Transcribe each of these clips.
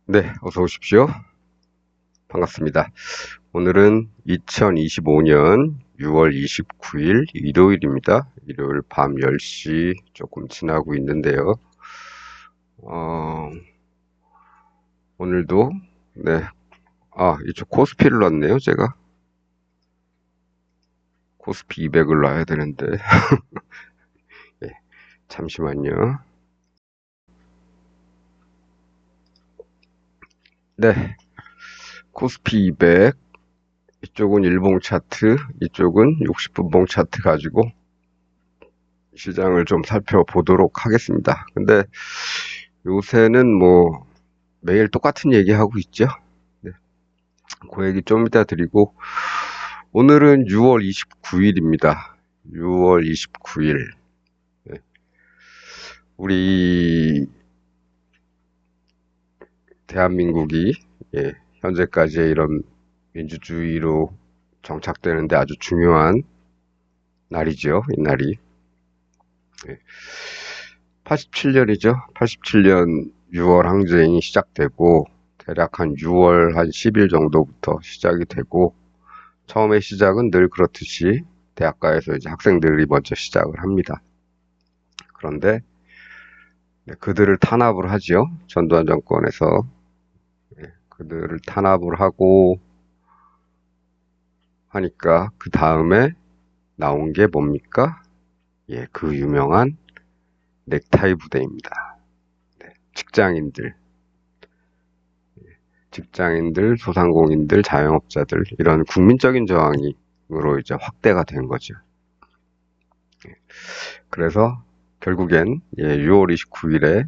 네, 어서 오십시오. 반갑습니다. 오늘은 2025년 6월 29일 일요일입니다. 일요일 밤 10시 조금 지나고 있는데요. 오늘도, 네, 이쪽 코스피를 놨네요, 제가. 코스피 200을 놔야 되는데. 네, 잠시만요. 네, 코스피 200. 이쪽은 일봉 차트, 이쪽은 60분봉 차트 가지고 시장을 좀 살펴보도록 하겠습니다. 근데 요새는 뭐 매일 똑같은 얘기 하고 있죠. 네, 그 얘기 좀 이따 드리고 오늘은 6월 29일입니다. 6월 29일. 우리 대한민국이 현재까지의 이런 민주주의로 정착되는데 아주 중요한 날이죠. 이 날이 87년이죠. 87년 6월 항쟁이 시작되고 대략 한 6월 한 10일 정도부터 시작이 되고 처음에 시작은 늘 그렇듯이 대학가에서 이제 학생들이 먼저 시작을 합니다. 그런데 그들을 탄압을 하지요. 전두환 정권에서 그들을 탄압을 하고 하니까 그 다음에 나온 게 뭡니까? 그 유명한 넥타이 부대입니다. 직장인들, 소상공인들, 자영업자들 이런 국민적인 저항으로 이제 확대가 된 거죠. 그래서 결국엔 6월 29일에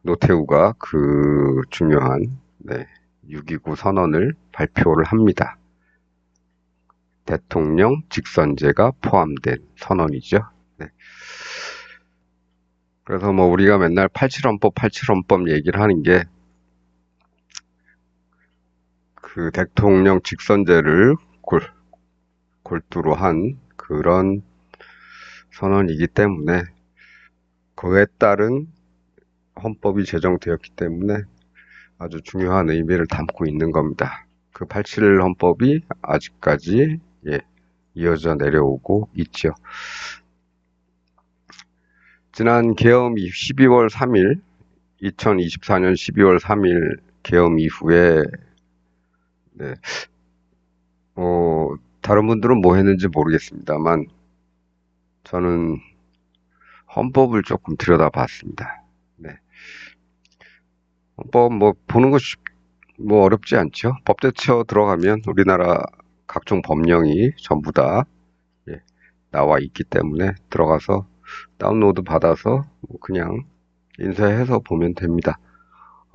노태우가 그 중요한 6.29 선언을 발표를 합니다. 대통령 직선제가 포함된 선언이죠. 그래서 뭐 우리가 맨날 87헌법 얘기를 하는 게 그 대통령 직선제를 골두로 한 그런 선언이기 때문에 그에 따른 헌법이 제정되었기 때문에 아주 중요한 의미를 담고 있는 겁니다. 그 87 헌법이 아직까지 이어져 내려오고 있죠. 지난 계엄 12월 3일, 2024년 12월 3일 계엄 이후에 다른 분들은 뭐 했는지 모르겠습니다만 저는 헌법을 조금 들여다봤습니다. 헌법 뭐 보는 것이 뭐 어렵지 않죠. 법제처 들어가면 우리나라 각종 법령이 전부 다 나와 있기 때문에 들어가서 다운로드 받아서 그냥 인쇄해서 보면 됩니다.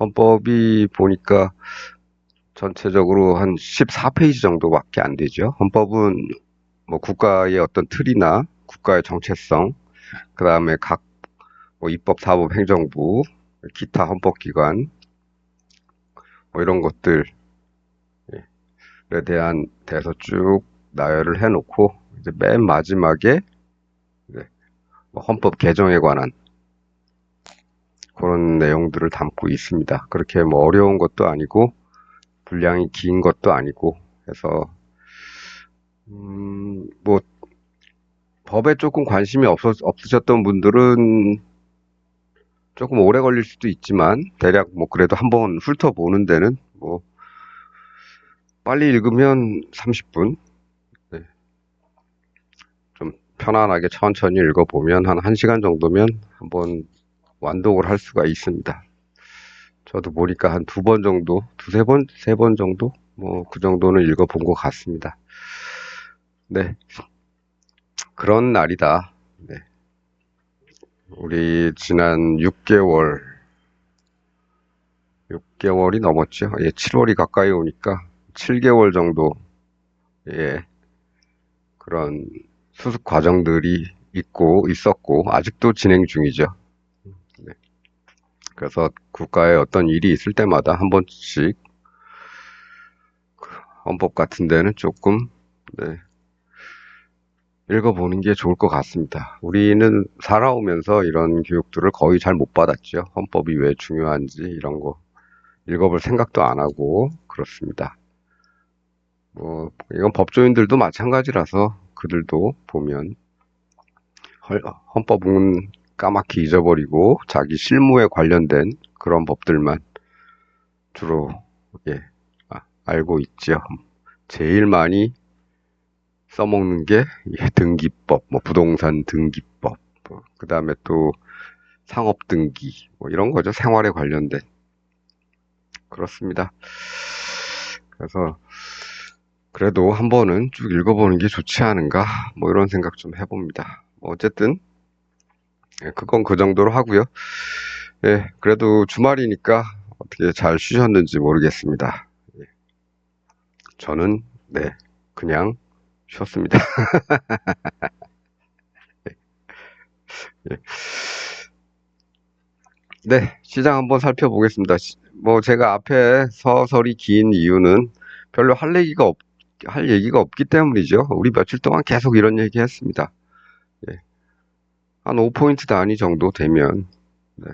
헌법이 보니까 전체적으로 한 14페이지 정도밖에 안 되죠. 헌법은 뭐 국가의 어떤 틀이나 국가의 정체성, 그 다음에 각 입법, 사법, 행정부, 기타 헌법기관 뭐 이런 것들에 대해서 쭉 나열을 해놓고 이제 맨 마지막에 헌법 개정에 관한 그런 내용들을 담고 있습니다. 그렇게 뭐 어려운 것도 아니고 분량이 긴 것도 아니고 해서 뭐 법에 조금 관심이 없으셨던 분들은 조금 오래 걸릴 수도 있지만 대략 뭐 그래도 한번 훑어보는 데는 뭐 빨리 읽으면 30분, 좀 편안하게 천천히 읽어보면 한 1시간 정도면 한번 완독을 할 수가 있습니다. 저도 보니까 한 2번 정도, 두세 번, 3번 정도? 뭐 그 정도는 읽어본 것 같습니다. 그런 날이다. 우리 지난 6개월이 넘었죠. 7월이 가까이 오니까 7개월 정도 그런 수습 과정들이 있었고 아직도 진행 중이죠. 그래서 국가에 어떤 일이 있을 때마다 한 번씩 헌법 같은 데는 조금 읽어보는 게 좋을 것 같습니다. 우리는 살아오면서 이런 교육들을 거의 잘 못 받았죠. 헌법이 왜 중요한지 이런 거 읽어볼 생각도 안 하고 그렇습니다. 이건 법조인들도 마찬가지라서 그들도 보면 헌법은 까맣게 잊어버리고 자기 실무에 관련된 그런 법들만 주로 예, 알고 있죠. 제일 많이 써먹는 게 등기법, 부동산 등기법, 그 다음에 또 상업 등기, 이런 거죠. 생활에 관련된. 그렇습니다. 그래서 그래도 한 번은 쭉 읽어보는 게 좋지 않은가, 이런 생각 좀 해봅니다. 어쨌든 그건 그 정도로 하고요. 예, 그래도 주말이니까 어떻게 잘 쉬셨는지 모르겠습니다. 예, 저는 네, 그냥 쉬었습니다. 예. 네, 시장 한번 살펴보겠습니다. 제가 앞에 서설이 긴 이유는 별로 할 얘기가 없기 때문이죠. 우리 며칠 동안 계속 이런 얘기 했습니다. 예, 한 5포인트 단위 정도 되면, 네,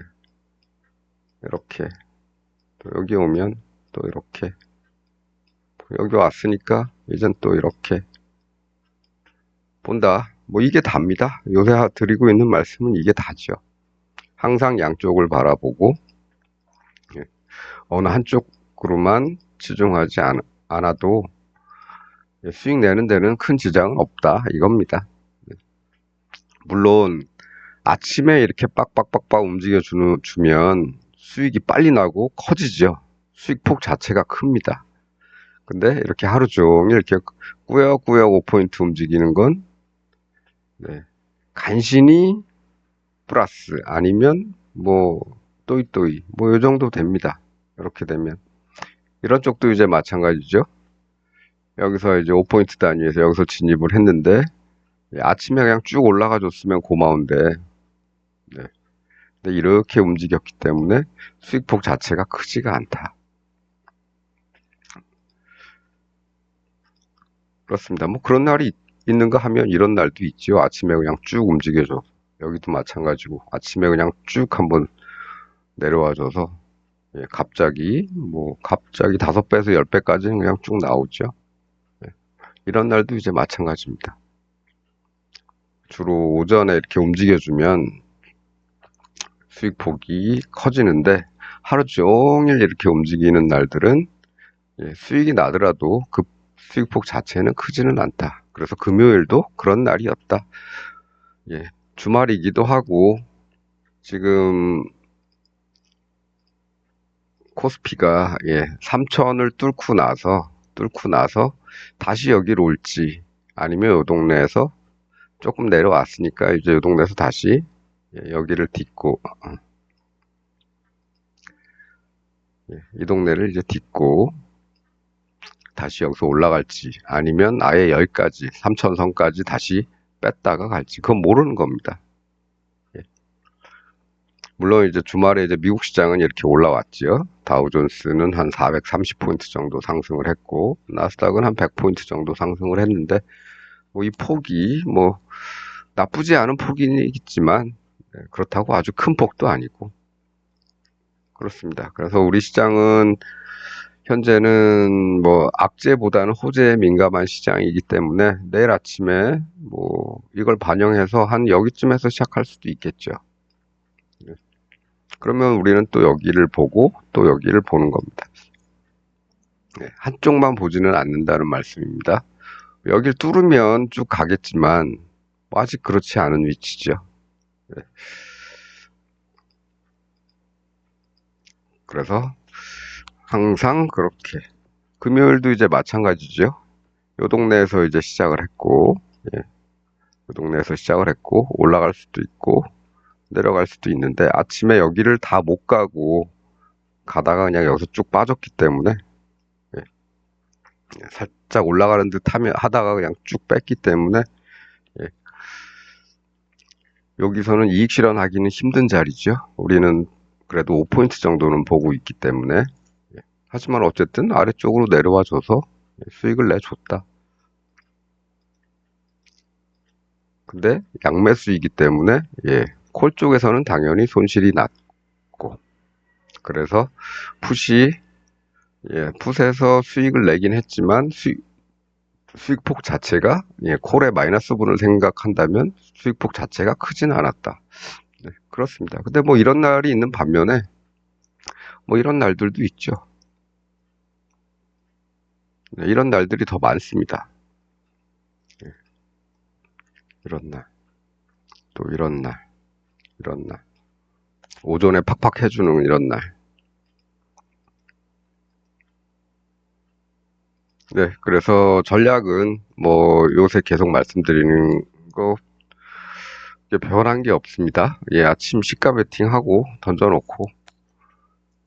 이렇게, 또 여기 오면 또 이렇게, 여기 왔으니까 이젠 또 이렇게 본다. 이게 답니다. 요새 드리고 있는 말씀은 이게 다죠. 항상 양쪽을 바라보고, 예, 어느 한쪽으로만 치중하지 않아도 수익 내는 데는 큰 지장은 없다 이겁니다. 물론 아침에 이렇게 빡빡빡빡 주면 수익이 빨리 나고 커지죠. 수익폭 자체가 큽니다. 근데 이렇게 하루 종일 이렇게 꾸역꾸역 5포인트 움직이는 건 네, 간신히 플러스 아니면 또이또이 요 정도 됩니다. 이렇게 되면 이런 쪽도 이제 마찬가지죠. 여기서 이제 5포인트 단위에서 여기서 진입을 했는데 아침에 그냥 쭉 올라가 줬으면 고마운데 네. 근데 이렇게 움직였기 때문에 수익폭 자체가 크지가 않다. 그렇습니다. 그런 날이 있는가 하면 이런 날도 있죠. 아침에 그냥 쭉 움직여줘. 여기도 마찬가지고 아침에 그냥 쭉 한번 내려와줘서 갑자기 5배에서 10배까지는 그냥 쭉 나오죠. 예, 이런 날도 이제 마찬가지입니다. 주로 오전에 이렇게 움직여주면 수익폭이 커지는데 하루 종일 이렇게 움직이는 날들은 수익이 나더라도 그 수익폭 자체는 크지는 않다. 그래서 금요일도 그런 날이었다. 주말이기도 하고 지금 코스피가 3천을 뚫고 나서 다시 여기로 올지 아니면 이 동네에서 조금 내려왔으니까 이제 이 동네에서 다시 여기를 딛고 이 동네를 이제 딛고 다시 여기서 올라갈지 아니면 아예 여기까지 3천선까지 다시 뺐다가 갈지 그건 모르는 겁니다. 물론 이제 주말에 이제 미국 시장은 이렇게 올라왔지요. 다우존스는 한 430포인트 정도 상승을 했고 나스닥은 한 100포인트 정도 상승을 했는데 이 폭이 나쁘지 않은 폭이겠지만 그렇다고 아주 큰 폭도 아니고 그렇습니다. 그래서 우리 시장은 현재는 악재보다는 호재에 민감한 시장이기 때문에 내일 아침에 이걸 반영해서 한 여기쯤에서 시작할 수도 있겠죠. 그러면 우리는 또 여기를 보고 또 여기를 보는 겁니다. 한쪽만 보지는 않는다는 말씀입니다. 여길 뚫으면 쭉 가겠지만 아직 그렇지 않은 위치죠. 그래서 항상 그렇게 금요일도 이제 마찬가지죠. 요 동네에서 이제 시작을 했고 요 동네에서 시작을 했고 올라갈 수도 있고 내려갈 수도 있는데 아침에 여기를 다 못 가고 가다가 그냥 여기서 쭉 빠졌기 때문에 살짝 올라가는 듯 하다가 그냥 쭉 뺐기 때문에 여기서는 이익 실현하기는 힘든 자리죠. 우리는 그래도 5포인트 정도는 보고 있기 때문에 하지만 어쨌든 아래쪽으로 내려와 줘서 수익을 내줬다. 근데 양매수이기 때문에 콜 쪽에서는 당연히 손실이 났고, 그래서 풋이 풋에서 수익을 내긴 했지만 수익폭 자체가 콜의 마이너스 분을 생각한다면 수익폭 자체가 크지는 않았다. 네, 그렇습니다. 근데 뭐 이런 날이 있는 반면에 뭐 이런 날들도 있죠. 네, 이런 날들이 더 많습니다. 이런 날, 또 이런 날, 이런 날. 오전에 팍팍 해주는 이런 날. 네, 그래서 전략은 뭐 요새 계속 말씀드리는 거 이제 변한 게 없습니다. 아침 시가 베팅하고 던져놓고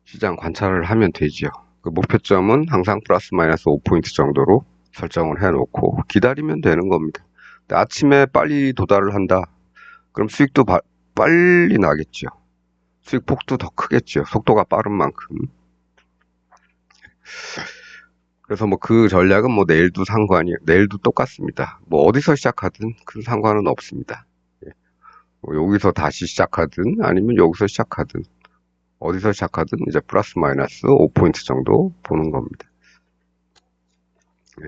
시장 관찰을 하면 되지요. 그 목표점은 항상 플러스 마이너스 5포인트 정도로 설정을 해놓고 기다리면 되는 겁니다. 근데 아침에 빨리 도달을 한다. 그럼 수익도 빨리 나겠죠. 수익 폭도 더 크겠죠. 속도가 빠른 만큼. 그래서 뭐 그 전략은 뭐 내일도 똑같습니다. 뭐 어디서 시작하든 큰 상관은 없습니다. 뭐 여기서 다시 시작하든 아니면 여기서 시작하든 어디서 시작하든 이제 플러스 마이너스 5포인트 정도 보는 겁니다.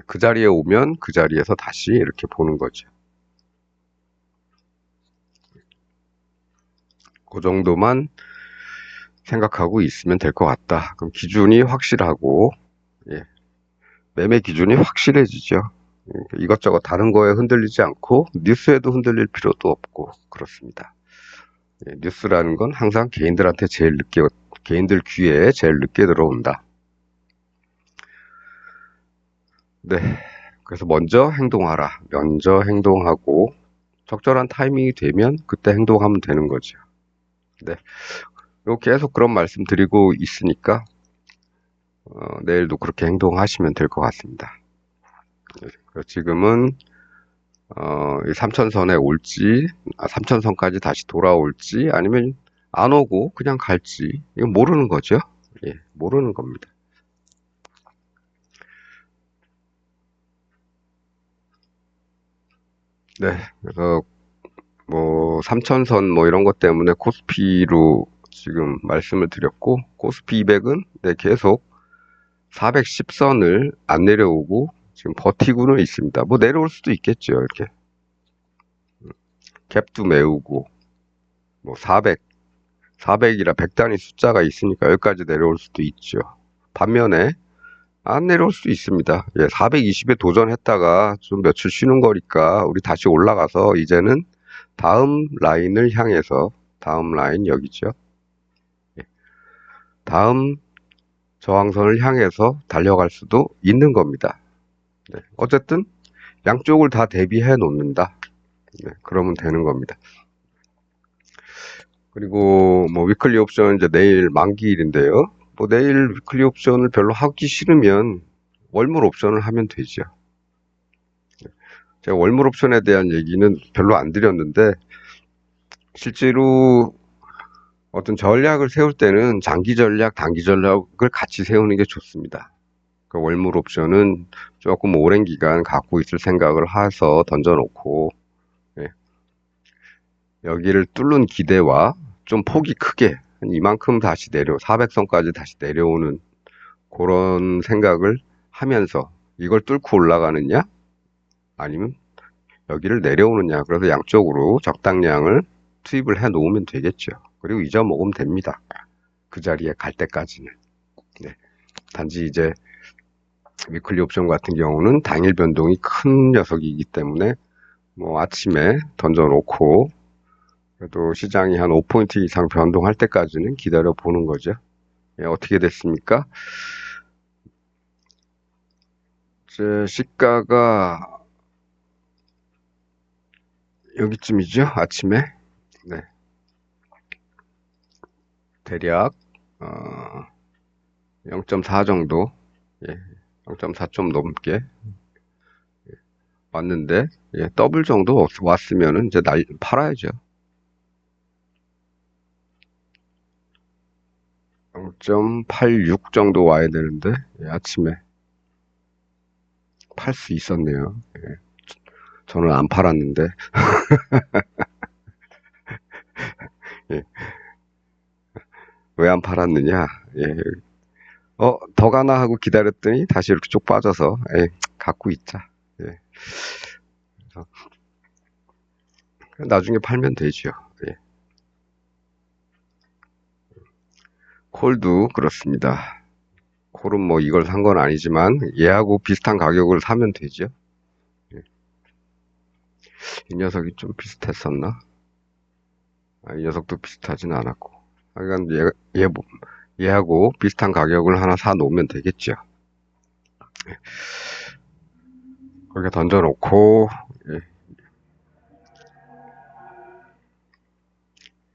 그 자리에 오면 그 자리에서 다시 이렇게 보는 거죠. 그 정도만 생각하고 있으면 될 것 같다. 그럼 기준이 확실하고, 매매 기준이 확실해지죠. 이것저것 다른 거에 흔들리지 않고, 뉴스에도 흔들릴 필요도 없고, 그렇습니다. 뉴스라는 건 항상 개인들 귀에 제일 늦게 들어온다. 네. 그래서 먼저 행동하라. 먼저 행동하고, 적절한 타이밍이 되면 그때 행동하면 되는 거죠. 네. 이렇게 계속 그런 말씀 드리고 있으니까, 내일도 그렇게 행동하시면 될 것 같습니다. 지금은, 3천선에 올지, 3천선까지 다시 돌아올지, 아니면 안 오고 그냥 갈지, 이건 모르는 거죠. 모르는 겁니다. 네. 그래서, 뭐, 3천선 뭐 이런 것 때문에 코스피로 지금 말씀을 드렸고, 코스피 200은 계속 410선을 안 내려오고 지금 버티고는 있습니다. 뭐 내려올 수도 있겠죠. 이렇게 갭도 메우고 뭐 400이라 100단위 숫자가 있으니까 여기까지 내려올 수도 있죠. 반면에 안 내려올 수도 있습니다. 420에 도전했다가 좀 며칠 쉬는 거니까 우리 다시 올라가서 이제는 다음 라인을 향해서 다음 라인 여기죠. 다음 저항선을 향해서 달려갈 수도 있는 겁니다. 어쨌든 양쪽을 다 대비해 놓는다. 그러면 되는 겁니다. 그리고 뭐 위클리 옵션 이제 내일 만기일인데요. 뭐 내일 위클리 옵션을 별로 하기 싫으면 월물 옵션을 하면 되죠. 제가 월물 옵션에 대한 얘기는 별로 안 드렸는데 실제로 어떤 전략을 세울 때는 장기 전략, 단기 전략을 같이 세우는 게 좋습니다. 그 월물 옵션은 조금 오랜 기간 갖고 있을 생각을 해서 던져놓고 여기를 뚫는 기대와 좀 폭이 크게 한 이만큼 다시 400선까지 다시 내려오는 그런 생각을 하면서 이걸 뚫고 올라가느냐 아니면 여기를 내려오느냐. 그래서 양쪽으로 적당량을 투입을 해 놓으면 되겠죠. 그리고 잊어먹으면 됩니다. 그 자리에 갈 때까지는. 네. 단지 이제 위클리 옵션 같은 경우는 당일 변동이 큰 녀석이기 때문에 뭐 아침에 던져놓고 그래도 시장이 한 5포인트 이상 변동할 때까지는 기다려 보는 거죠. 어떻게 됐습니까? 제 시가가 여기쯤이죠. 아침에. 네. 대략 0.4 정도, 0.4 좀 넘게 왔는데 더블 정도 왔으면은 이제 팔아야죠. 0.86 정도 와야 되는데 아침에 팔 수 있었네요. 저는 안 팔았는데. 예, 왜 안 팔았느냐? 예, 더 가나 하고 기다렸더니 다시 이렇게 쭉 빠져서, 갖고 있자. 예, 그래서 나중에 팔면 되죠. 예. 콜도 그렇습니다. 콜은 뭐 이걸 산 건 아니지만 얘하고 비슷한 가격을 사면 되죠. 예. 이 녀석이 좀 비슷했었나? 이 녀석도 비슷하진 않았고. 하여간 얘하고 비슷한 가격을 하나 사 놓으면 되겠죠. 거기에 던져놓고, 예.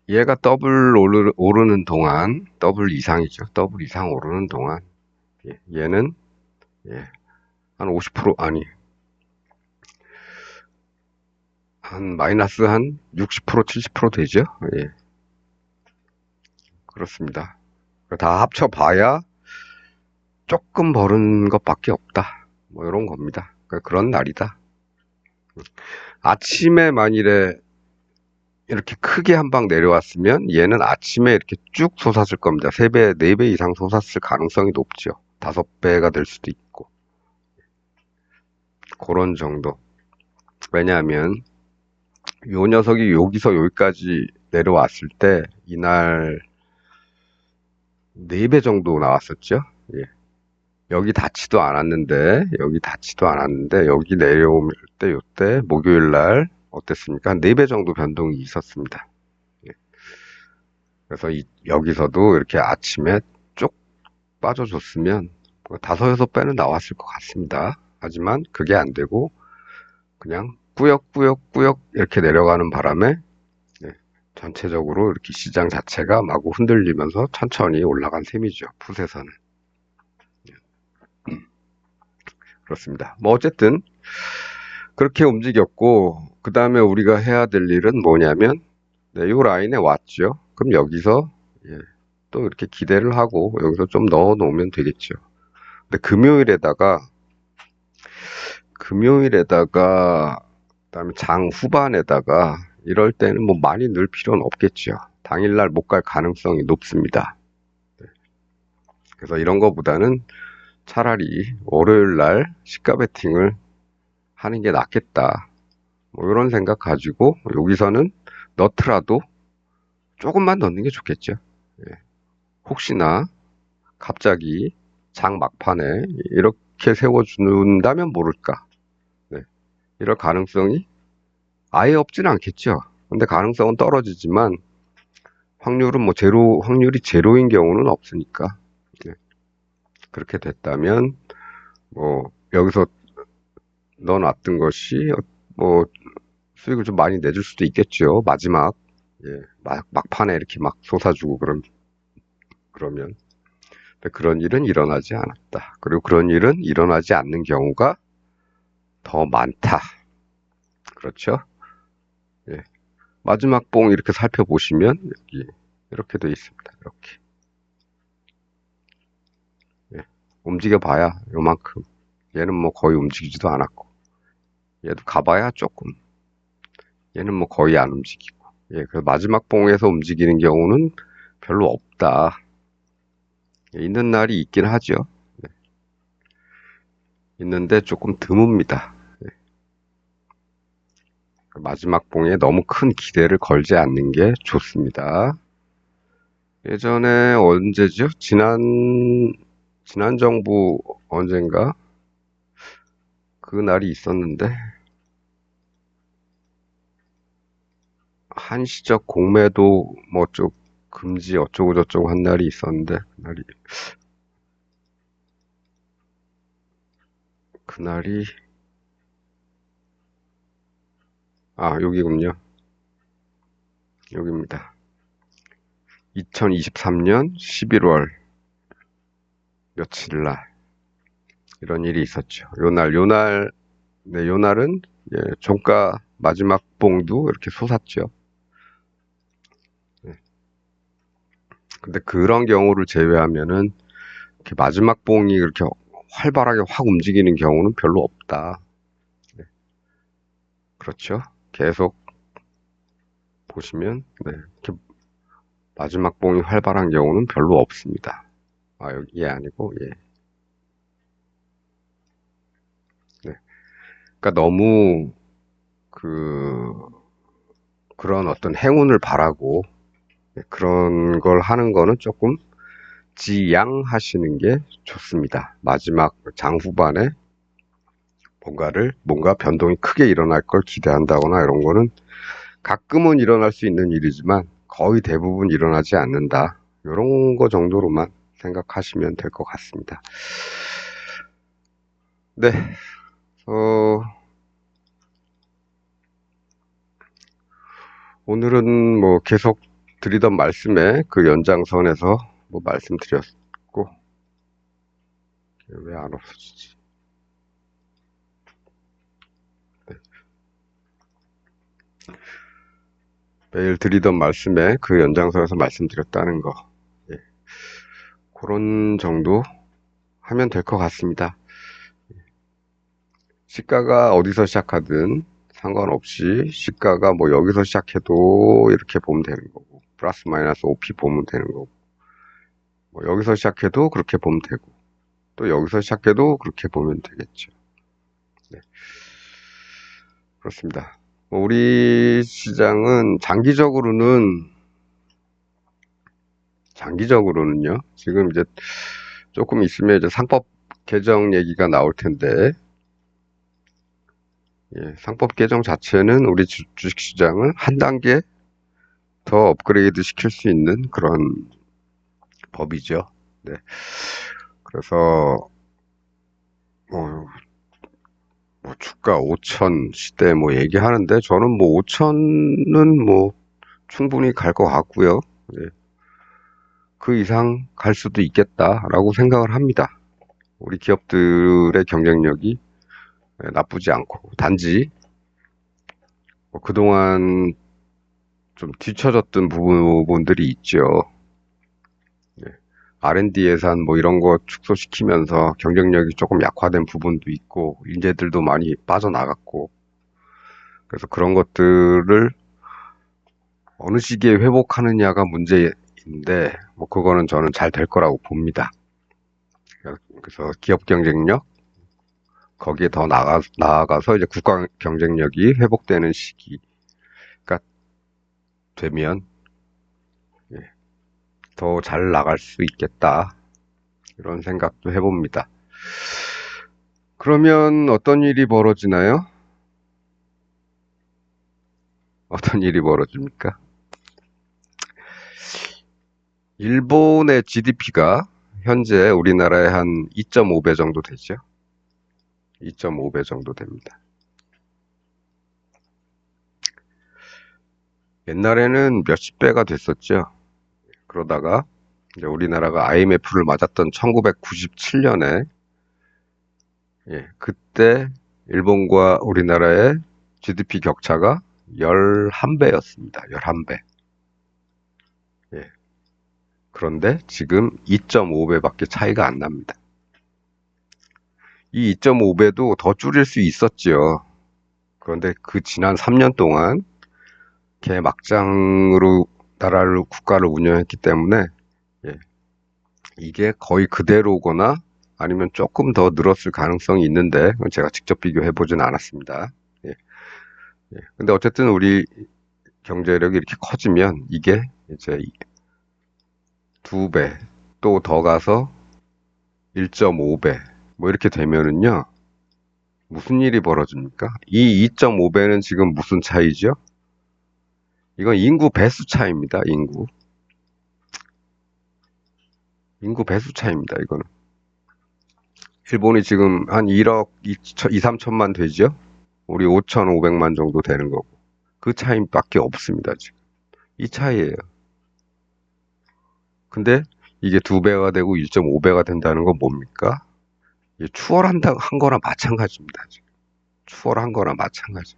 얘가 더블 오르는 동안, 더블 이상이죠. 더블 이상 오르는 동안, 얘는, 예, 한 50%, 아니, 한 마이너스 한 60%, 70% 되죠. 예, 그렇습니다. 다 합쳐봐야 조금 버는 것밖에 없다. 뭐, 이런 겁니다. 그런 날이다. 아침에 만일에 이렇게 크게 한 방 내려왔으면 얘는 아침에 이렇게 쭉 솟았을 겁니다. 3배, 4배 이상 솟았을 가능성이 높죠. 5배가 될 수도 있고. 그런 정도. 왜냐하면 요 녀석이 여기서 여기까지 내려왔을 때 이날 4배 정도 나왔었죠. 예. 여기 닿지도 않았는데 여기 내려올 때 요때 목요일 날 어땠습니까? 한 4배 정도 변동이 있었습니다. 예. 그래서 여기서도 이렇게 아침에 쭉 빠져줬으면 5, 6배는 나왔을 것 같습니다. 하지만 그게 안 되고 그냥 꾸역꾸역꾸역 이렇게 내려가는 바람에 전체적으로 이렇게 시장 자체가 마구 흔들리면서 천천히 올라간 셈이죠. 풋에서는. 그렇습니다. 뭐 어쨌든 그렇게 움직였고 그 다음에 우리가 해야 될 일은 뭐냐면 요 라인에 왔죠. 그럼 여기서 또 이렇게 기대를 하고 여기서 좀 넣어 놓으면 되겠죠. 근데 금요일에다가 그다음에 장 후반에다가 이럴 때는 뭐 많이 넣을 필요는 없겠죠. 당일날 못 갈 가능성이 높습니다. 그래서 이런 거보다는 차라리 월요일날 시가 베팅을 하는 게 낫겠다. 뭐 이런 생각 가지고 여기서는 넣더라도 조금만 넣는 게 좋겠죠. 혹시나 갑자기 장 막판에 이렇게 세워준다면 모를까. 이럴 가능성이 아예 없지는 않겠죠. 근데 가능성은 떨어지지만 확률은 뭐 확률이 제로인 경우는 없으니까. 그렇게 됐다면 뭐 여기서 넣어놨던 것이 뭐 수익을 좀 많이 내줄 수도 있겠죠. 막판에 이렇게 막 솟아주고 그러면. 근데 그런 일은 일어나지 않았다. 그리고 그런 일은 일어나지 않는 경우가 더 많다. 그렇죠? 예. 마지막 봉 이렇게 살펴보시면 여기 이렇게 되어 있습니다. 이렇게. 움직여봐야 요만큼. 얘는 뭐 거의 움직이지도 않았고. 얘도 가봐야 조금. 얘는 뭐 거의 안 움직이고. 그래서 마지막 봉에서 움직이는 경우는 별로 없다. 있는 날이 있긴 하죠. 있는데 조금 드뭅니다. 마지막 봉에 너무 큰 기대를 걸지 않는 게 좋습니다. 예전에 언제죠? 지난 정부 언젠가 그 날이 있었는데 한시적 공매도 뭐 금지 어쩌고 저쩌고 한 날이 있었는데 그날이 여기군요. 여기입니다. 2023년 11월 며칠 날 이런 일이 있었죠. 요날은 종가 마지막 봉도 이렇게 솟았죠. 근데 그런 경우를 제외하면은 이렇게 마지막 봉이 그렇게 활발하게 확 움직이는 경우는 별로 없다. 그렇죠. 계속 보시면, 네, 이렇게 마지막 봉이 활발한 경우는 별로 없습니다. 아, 여기 아니고, 예. 네. 그러니까 너무, 그, 그런 어떤 행운을 바라고, 예, 그런 걸 하는 거는 조금 지양하시는 게 좋습니다. 마지막 장 후반에 뭔가 변동이 크게 일어날 걸 기대한다거나 이런 거는 가끔은 일어날 수 있는 일이지만 거의 대부분 일어나지 않는다. 이런 거 정도로만 생각하시면 될 것 같습니다. 네, 어, 오늘은 뭐 계속 드리던 말씀에 그 연장선에서 뭐 말씀드렸고, 왜 안 없어지지? 네. 매일 드리던 말씀에 그 연장선에서 말씀드렸다는 거. 예, 그런 정도 하면 될 것 같습니다. 시가가 어디서 시작하든 상관없이 시가가 뭐 여기서 시작해도 이렇게 보면 되는 거고, 플러스 마이너스 OP 보면 되는 거고, 뭐 여기서 시작해도 그렇게 보면 되고, 또 여기서 시작해도 그렇게 보면 되겠죠. 네, 그렇습니다. 뭐 우리 시장은 장기적으로는요, 지금 이제 조금 있으면 이제 상법 개정 얘기가 나올 텐데, 예, 상법 개정 자체는 우리 주식시장을 한 단계 더 업그레이드 시킬 수 있는 그런 법이죠. 네. 그래서, 뭐, 뭐 주가 5천 시대 뭐 얘기하는데, 저는 뭐 5천은 뭐 충분히 갈 것 같고요. 예, 그 이상 갈 수도 있겠다라고 생각을 합니다. 우리 기업들의 경쟁력이 나쁘지 않고, 단지 뭐 그동안 좀 뒤처졌던 부분들이 있죠. 네. R&D 예산 뭐 이런 거 축소시키면서 경쟁력이 조금 약화된 부분도 있고, 인재들도 많이 빠져나갔고, 그래서 그런 것들을 어느 시기에 회복하느냐가 문제인데, 뭐 그거는 저는 잘 될 거라고 봅니다. 그래서 기업 경쟁력, 거기에 더 나아가서 이제 국가 경쟁력이 회복되는 시기가 되면 더 잘 나갈 수 있겠다. 이런 생각도 해봅니다. 그러면 어떤 일이 벌어지나요? 어떤 일이 벌어집니까? 일본의 GDP가 현재 우리나라의 한 2.5배 정도 되죠. 2.5배 정도 됩니다. 옛날에는 몇십 배가 됐었죠. 그러다가 이제 우리나라가 IMF를 맞았던 1997년에 그때 일본과 우리나라의 GDP 격차가 11배였습니다. 11배. 예. 그런데 지금 2.5배밖에 차이가 안 납니다. 이 2.5배도 더 줄일 수 있었지요. 그런데 그 지난 3년 동안 개막장으로 국가를 운영했기 때문에 예, 이게 거의 그대로거나 아니면 조금 더 늘었을 가능성이 있는데 제가 직접 비교해 보진 않았습니다. 예, 근데 어쨌든 우리 경제력이 이렇게 커지면 이게 이제 2배 또 더 가서 1.5배 뭐 이렇게 되면은요 무슨 일이 벌어집니까? 이 2.5배는 지금 무슨 차이죠? 이건 인구 배수 차이입니다. 인구 배수 차이입니다. 이거는. 일본이 지금 한 1억 2, 3천만 되죠? 우리 5,500만 정도 되는 거고. 그 차이밖에 없습니다, 지금. 이 차이예요. 근데 이게 2배가 되고 1.5배가 된다는 건 뭡니까? 이게 한 거나 마찬가지입니다, 지금. 추월한 거나 마찬가지.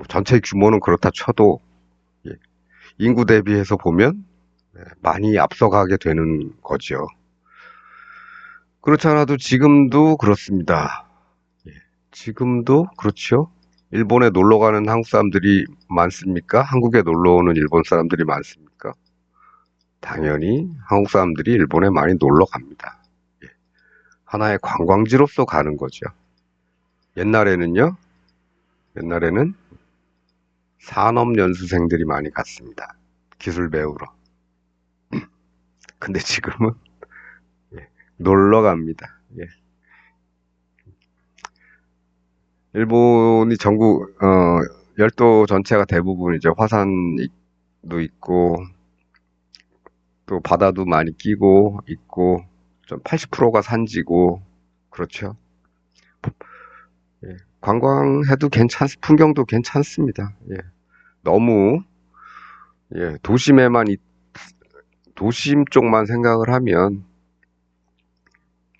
전체 규모는 그렇다 쳐도, 예, 인구 대비해서 보면 많이 앞서가게 되는 거죠. 그렇지 않아도 지금도 그렇습니다. 예. 지금도 그렇죠. 일본에 놀러 가는 한국 사람들이 많습니까? 한국에 놀러 오는 일본 사람들이 많습니까? 당연히 한국 사람들이 일본에 많이 놀러 갑니다. 예. 하나의 관광지로서 가는 거죠. 옛날에는요, 옛날에는 산업연수생들이 많이 갔습니다. 기술 배우러. 근데 지금은 예, 놀러 갑니다. 예. 일본이 전국, 열도 전체가 대부분 이제 화산도 있고, 또 바다도 많이 끼고 있고, 좀 80%가 산지고, 그렇죠. 예. 관광해도 풍경도 괜찮습니다. 예. 너무, 예, 도심 쪽만 생각을 하면,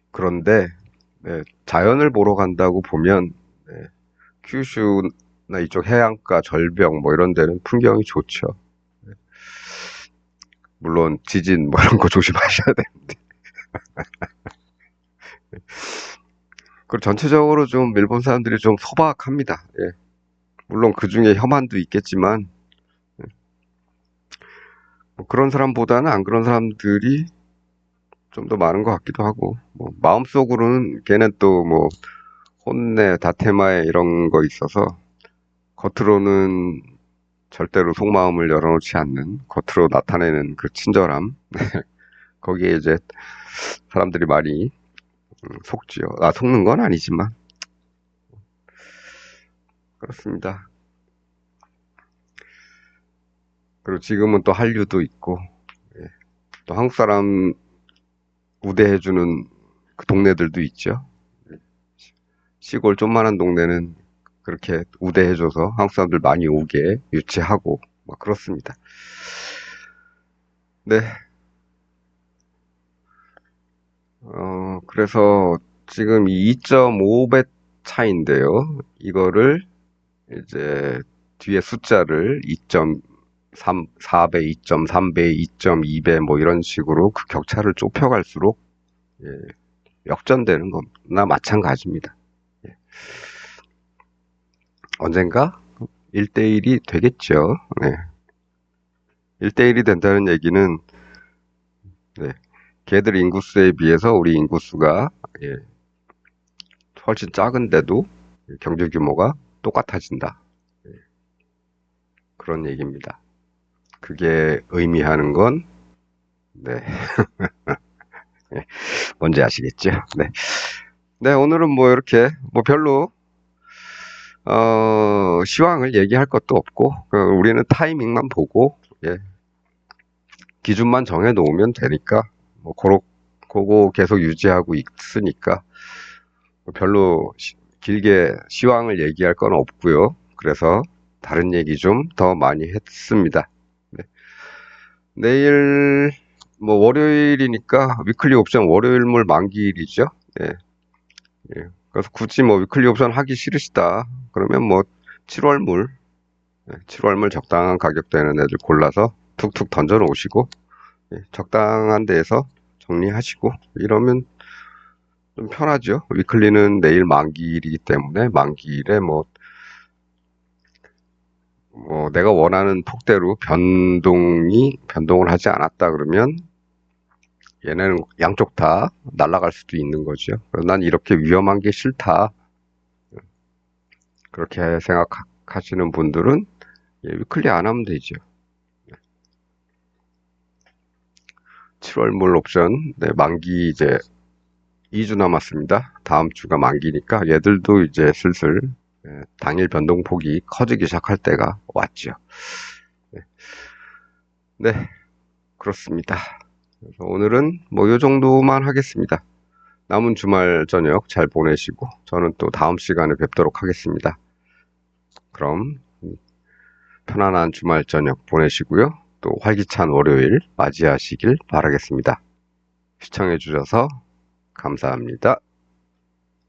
그런데, 네, 자연을 보러 간다고 보면, 네, 큐슈나 이쪽 해안가, 절벽, 뭐 이런 데는 풍경이 좋죠. 물론, 지진, 뭐 이런 거 조심하셔야 되는데. 그리고 전체적으로 좀 일본 사람들이 좀 소박합니다. 예. 물론 그 중에 혐한도 있겠지만, 뭐 그런 사람보다는 안 그런 사람들이 좀 더 많은 것 같기도 하고, 뭐 마음속으로는 걔는 또 뭐 혼내, 다테마에 이런 거 있어서 겉으로는 절대로 속마음을 열어놓지 않는 겉으로 나타내는 그 친절함 거기에 이제 사람들이 많이 속지요. 속는 건 아니지만 그렇습니다. 그리고 지금은 또 한류도 있고 예. 또 한국 사람 우대해주는 그 동네들도 있죠. 시골 좀만한 동네는 그렇게 우대해줘서 한국 사람들 많이 오게 유치하고 막 그렇습니다. 네, 그래서 지금 이 2.5배 차인데요. 이거를 이제 뒤에 숫자를 2.3, 4배, 2.3배, 2.2배 뭐 이런 식으로 그 격차를 좁혀갈수록 예, 역전되는 거나 마찬가지입니다. 예. 언젠가 1대1이 되겠죠. 네. 1대1이 된다는 얘기는 네, 걔들 인구수에 비해서 우리 인구수가 예, 훨씬 작은데도 경제 규모가 똑같아진다. 예, 그런 얘기입니다. 그게 의미하는 건 네, 예, 뭔지 아시겠죠? 네. 네, 오늘은 뭐 이렇게 뭐 별로 시황을 얘기할 것도 없고 우리는 타이밍만 보고 예, 기준만 정해 놓으면 되니까 뭐 그거 계속 유지하고 있으니까 뭐 별로 길게 시황을 얘기할 건 없고요. 그래서 다른 얘기 좀 더 많이 했습니다. 네. 내일 뭐 월요일이니까 위클리 옵션 월요일물 만기일이죠. 예, 예. 그래서 굳이 뭐 위클리 옵션 하기 싫으시다. 그러면 뭐 7월물, 7월물 적당한 가격 되는 애들 골라서 툭툭 던져 놓으시고 적당한 데에서 정리하시고 이러면 좀 편하죠. 위클리는 내일 만기일이기 때문에 만기일에 뭐 내가 원하는 폭대로 변동을 하지 않았다 그러면 얘네는 양쪽 다 날아갈 수도 있는 거죠. 그래서 난 이렇게 위험한 게 싫다. 그렇게 생각하시는 분들은 위클리 안 하면 되죠. 7월물 옵션 만기 이제 2주 남았습니다. 다음 주가 만기니까 얘들도 이제 슬슬 당일 변동폭이 커지기 시작할 때가 왔죠. 네, 네, 그렇습니다. 그래서 오늘은 뭐 요 정도만 하겠습니다. 남은 주말 저녁 잘 보내시고 저는 또 다음 시간에 뵙도록 하겠습니다. 그럼 편안한 주말 저녁 보내시고요. 또 활기찬 월요일 맞이하시길 바라겠습니다. 시청해 주셔서 감사합니다.